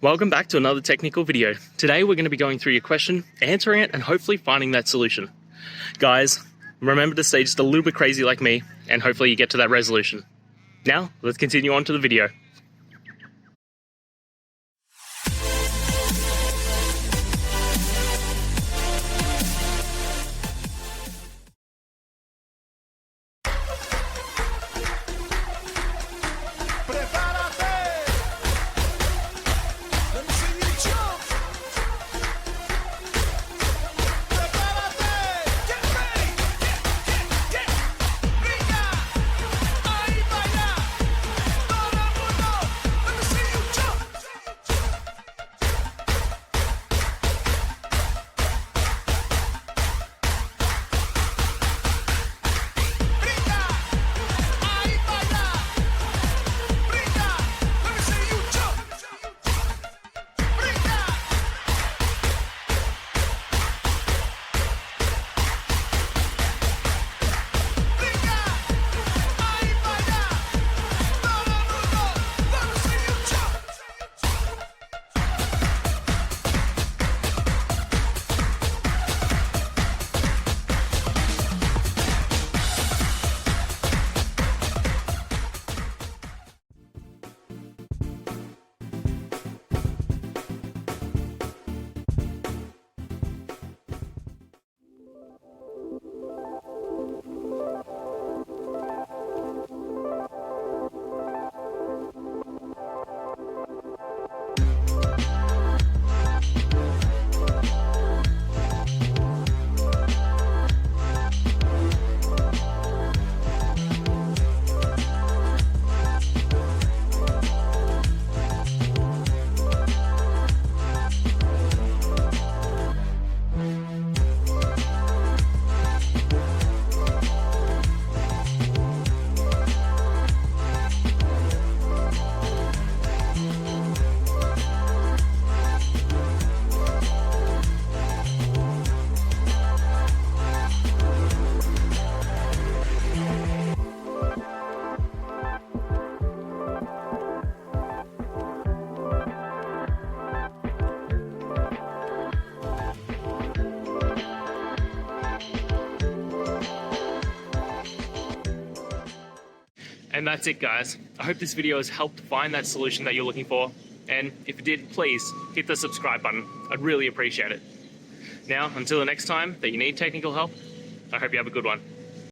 Welcome back to another technical video. Today we're going to be going through your question, answering it, and hopefully finding that solution. Guys, remember to stay just a little bit crazy like me, and hopefully you get to that resolution. Now, let's continue on to the video. And that's it, guys. I hope this video has helped find that solution that you're looking for. And if it did, please hit the subscribe button. I'd really appreciate it. Now, until the next time that you need technical help, I hope you have a good one.